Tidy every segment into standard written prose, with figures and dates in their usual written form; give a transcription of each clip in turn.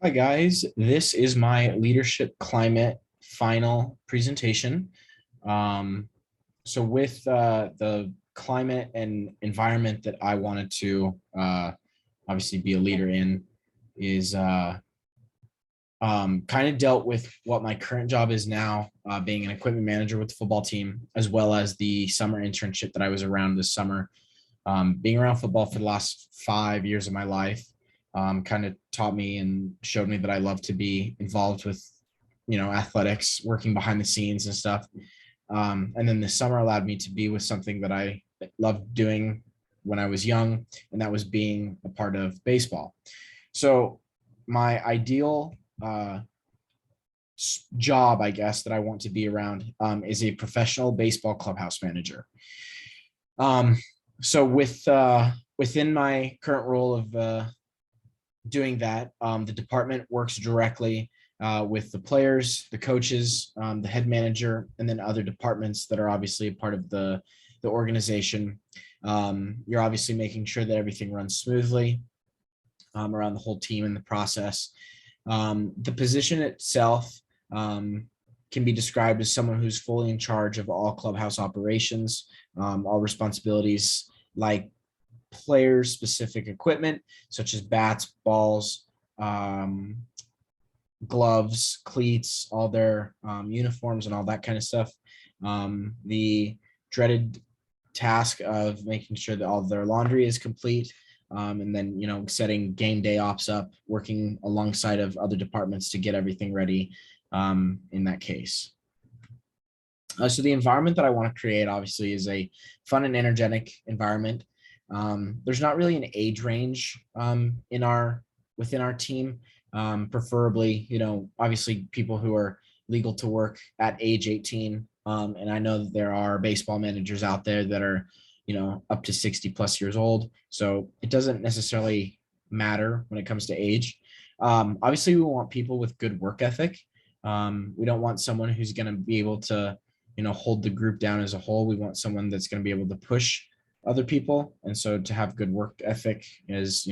Hi, guys. This is my leadership climate final presentation. Um, with the climate and environment that I wanted to obviously be a leader in is kind of dealt with what my current job is now, being an equipment manager with the football team, as well as the summer internship that I was around this summer. Being around football for the last 5 years of my life kind of taught me and showed me that I love to be involved with, athletics, working behind the scenes and stuff. And then this summer allowed me to be with something that I loved doing when I was young, and that was being a part of baseball. So my ideal job, I guess, that I want to be around is a professional baseball clubhouse manager. Um, so within my current role of doing that, the department works directly with the players, the coaches, the head manager, and then other departments that are obviously a part of the organization. You're obviously making sure that everything runs smoothly around the whole team in the process. The position itself can be described as someone who's fully in charge of all clubhouse operations, all responsibilities like players specific equipment such as bats, balls, gloves, cleats, all their uniforms and all that kind of stuff. The dreaded task of making sure that all of their laundry is complete, and then setting game day ops up, working alongside of other departments to get everything ready in that case. So the environment that I want to create obviously is a fun and energetic environment. There's not really an age range within our team. Preferably, obviously people who are legal to work at age 18. And I know that there are baseball managers out there that are, up to 60 plus years old. So it doesn't necessarily matter when it comes to age. Obviously, we want people with good work ethic. We don't want someone who's going to be able to, hold the group down as a whole. We want someone that's going to be able to push other people. And so to have good work ethic is,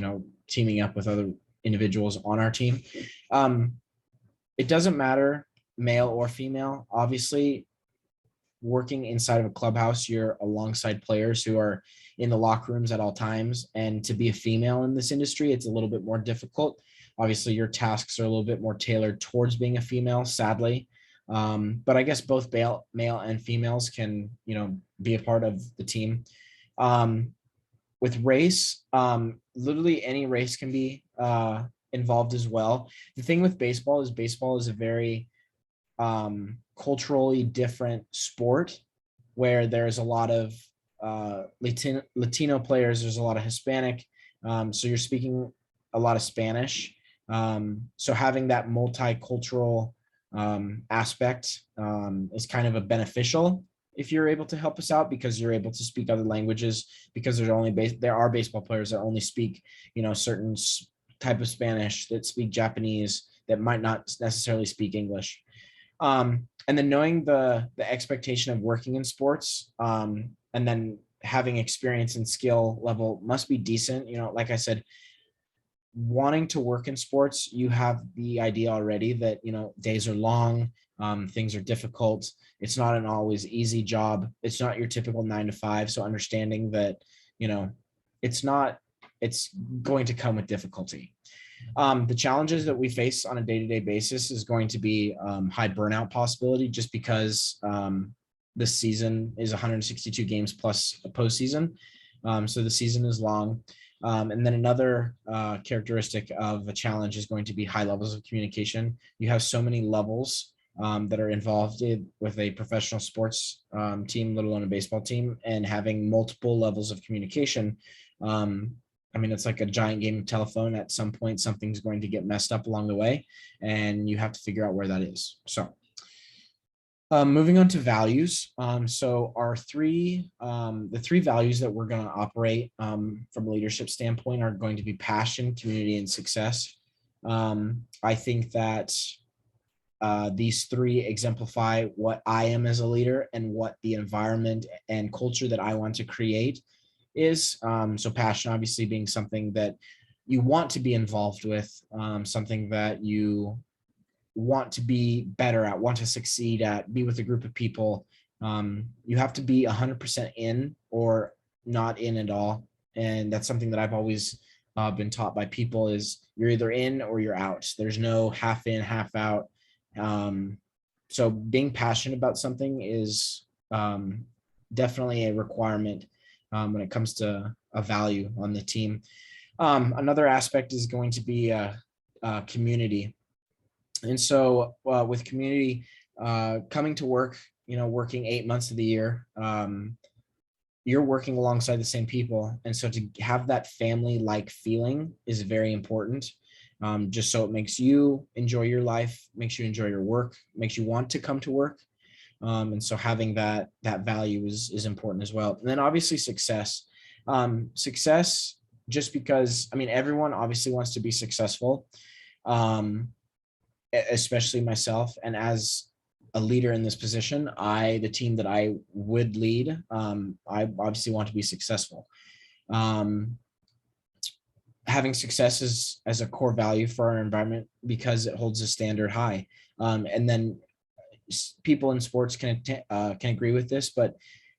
teaming up with other individuals on our team. It doesn't matter male or female. Obviously, working inside of a clubhouse, you're alongside players who are in the locker rooms at all times. And to be a female in this industry, it's a little bit more difficult. Obviously, your tasks are a little bit more tailored towards being a female, sadly. But I guess both male and females can, be a part of the team. With race, literally any race can be involved as well. The thing with baseball is a very culturally different sport where there's a lot of Latino players, there's a lot of Hispanic, so you're speaking a lot of Spanish. So having that multicultural aspect is kind of a beneficial if you're able to help us out, because you're able to speak other languages, because there are baseball players that only speak certain type of Spanish, that speak Japanese, that might not necessarily speak English. And then knowing the expectation of working in sports, and then having experience and skill level must be decent. Like I said, wanting to work in sports, you have the idea already that days are long, things are difficult. It's not an always easy job. It's not your typical 9 to 5. So understanding that it's going to come with difficulty. The challenges that we face on a day-to-day basis is going to be high burnout possibility, just because this season is 162 games plus a postseason. So the season is long. And then another characteristic of a challenge is going to be high levels of communication. You have so many levels that are involved with a professional sports team, let alone a baseball team, and having multiple levels of communication. It's like a giant game of telephone. At some point, something's going to get messed up along the way, and you have to figure out where that is. So moving on to values. So the three values that we're going to operate from a leadership standpoint are going to be passion, community, and success. I think that these three exemplify what I am as a leader and what the environment and culture that I want to create is. So passion obviously being something that you want to be involved with, something that you want to be better at, want to succeed at, be with a group of people, you have to be 100% in or not in at all. And that's something that I've always been taught by people is you're either in or you're out. There's no half in, half out. So being passionate about something is definitely a requirement when it comes to a value on the team. Another aspect is going to be community. And so with community, coming to work, working 8 months of the year, you're working alongside the same people. And so to have that family-like feeling is very important. Just so it makes you enjoy your life, makes you enjoy your work, makes you want to come to work. And so having that value is important as well. And then obviously success. Success, just because, I mean, everyone obviously wants to be successful, especially myself. And as a leader in this position, the team that I would lead, I obviously want to be successful. Having success as a core value for our environment because it holds a standard high. And then people in sports can agree with this, but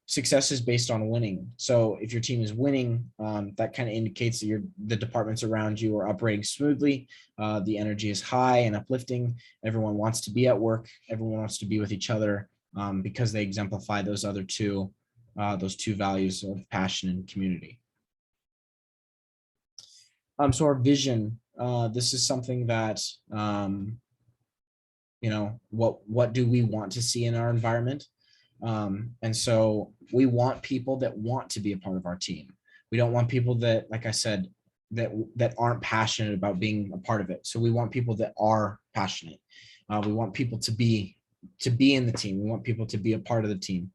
success is based on winning. So if your team is winning, that kind of indicates that the departments around you are operating smoothly. The energy is high and uplifting. Everyone wants to be at work. Everyone wants to be with each other because they exemplify those other two values of passion and community. So our vision, this is something that, what do we want to see in our environment? And so we want people that want to be a part of our team. We don't want people that, like I said, that aren't passionate about being a part of it. So we want people that are passionate. We want people to be in the team. We want people to be a part of the team.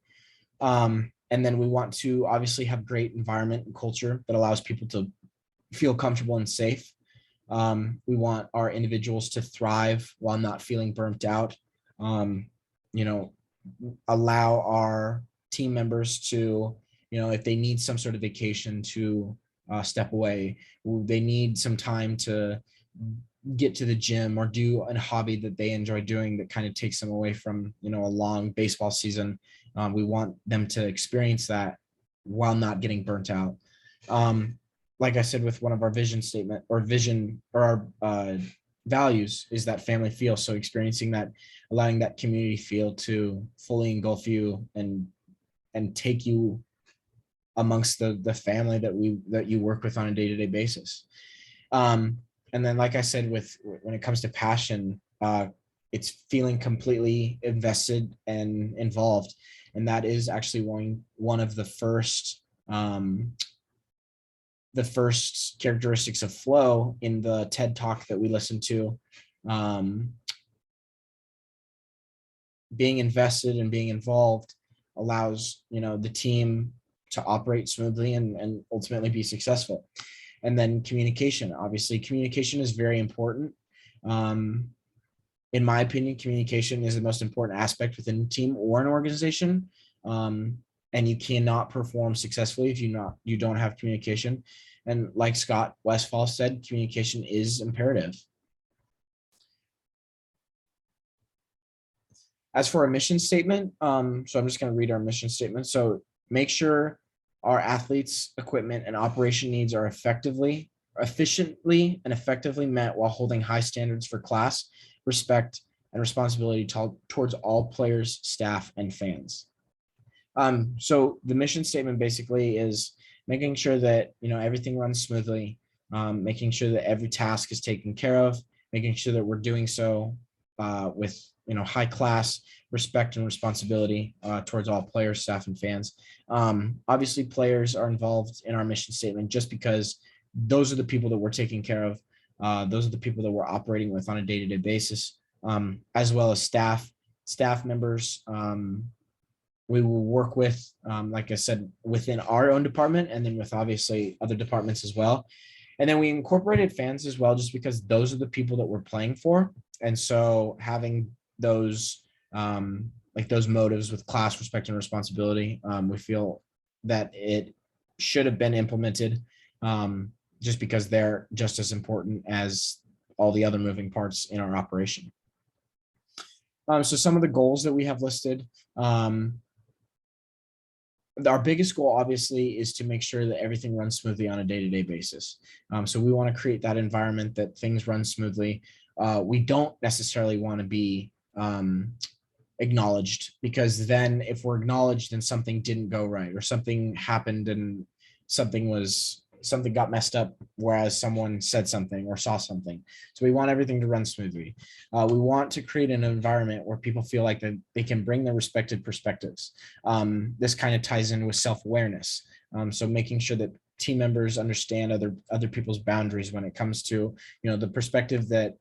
And then we want to obviously have great environment and culture that allows people to feel comfortable and safe. We want our individuals to thrive while not feeling burnt out. Allow our team members to, if they need some sort of vacation, to step away. They need some time to get to the gym or do a hobby that they enjoy doing that kind of takes them away from, a long baseball season. We want them to experience that while not getting burnt out. Like I said, with one of our vision statement or our values is that family feel. So experiencing that, allowing that community feel to fully engulf you and take you amongst the family that you work with on a day-to-day basis. And then, like I said, when it comes to passion, it's feeling completely invested and involved. And that is actually one of the first characteristics of flow in the TED Talk that we listened to. Being invested and being involved allows, the team to operate smoothly and ultimately be successful. And then communication, obviously communication is very important. In my opinion, communication is the most important aspect within a team or an organization. And you cannot perform successfully if you don't have communication. And like Scott Westfall said, communication is imperative. As for our mission statement, so I'm just going to read our mission statement. So make sure our athletes' equipment and operation needs are efficiently and effectively met while holding high standards for class, respect, and responsibility towards all players, staff, and fans. So the mission statement basically is making sure that, everything runs smoothly, making sure that every task is taken care of, making sure that we're doing so with, high class, respect, and responsibility towards all players, staff, and fans. Obviously, players are involved in our mission statement just because those are the people that we're taking care of. Those are the people that we're operating with on a day-to-day basis, as well as staff members. We will work with, like I said, within our own department and then with obviously other departments as well. And then we incorporated fans as well, just because those are the people that we're playing for. And so having those those motives with class, respect, and responsibility, we feel that it should have been implemented just because they're just as important as all the other moving parts in our operation. So some of the goals that we have listed, our biggest goal obviously is to make sure that everything runs smoothly on a day-to-day basis. So we want to create that environment that things run smoothly. We don't necessarily want to be acknowledged, because then if we're acknowledged and something didn't go right or something happened and something got messed up, whereas someone said something or saw something. So we want everything to run smoothly. We want to create an environment where people feel like that they can bring their respective perspectives. This kind of ties in with self-awareness. So making sure that team members understand other people's boundaries when it comes to, the perspective that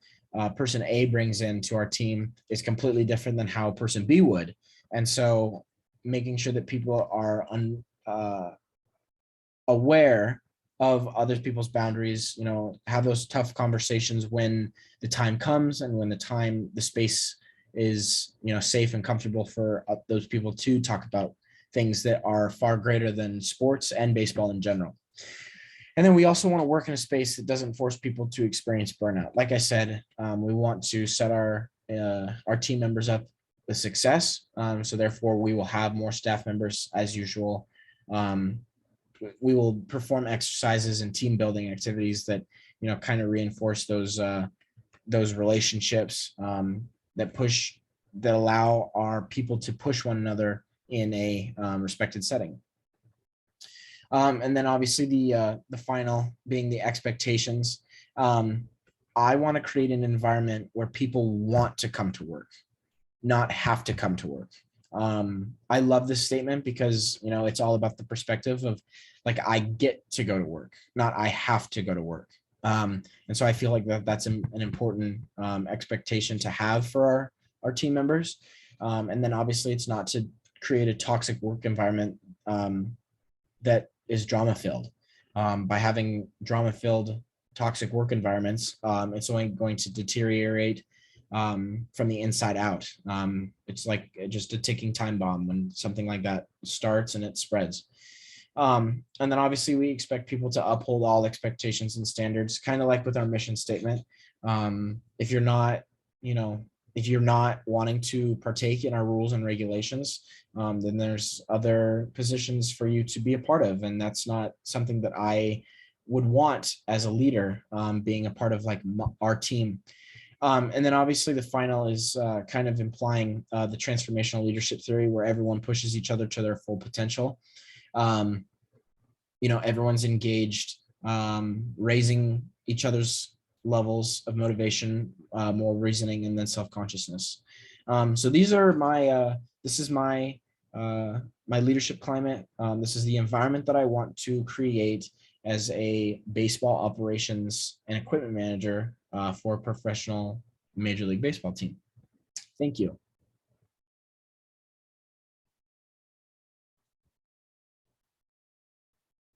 person A brings into our team is completely different than how person B would. And so making sure that people are aware of other people's boundaries, have those tough conversations when the time comes and when the space is, safe and comfortable for those people to talk about things that are far greater than sports and baseball in general. And then we also want to work in a space that doesn't force people to experience burnout. Like I said, we want to set our team members up with success. So therefore, we will have more staff members as usual. We will perform exercises and team building activities that, kind of reinforce those relationships that allow our people to push one another in a respected setting. And then obviously the final being the expectations. I want to create an environment where people want to come to work, not have to come to work. I love this statement because, it's all about the perspective of like, I get to go to work, not I have to go to work. And so I feel like that's an important expectation to have for our team members. And then obviously it's not to create a toxic work environment that is drama filled. By having drama filled toxic work environments, it's only going to deteriorate from the inside out. It's like just a ticking time bomb when something like that starts and it spreads. And then obviously we expect people to uphold all expectations and standards, kind of like with our mission statement. If you're not, if you're not wanting to partake in our rules and regulations, then there's other positions for you to be a part of. And that's not something that I would want as a leader, being a part of like our team. And then obviously the final is kind of implying the transformational leadership theory, where everyone pushes each other to their full potential. Everyone's engaged, raising each other's levels of motivation, more reasoning, and then self-consciousness. So these are this is my leadership climate. This is the environment that I want to create as a baseball operations and equipment manager for a professional Major League Baseball team. Thank you.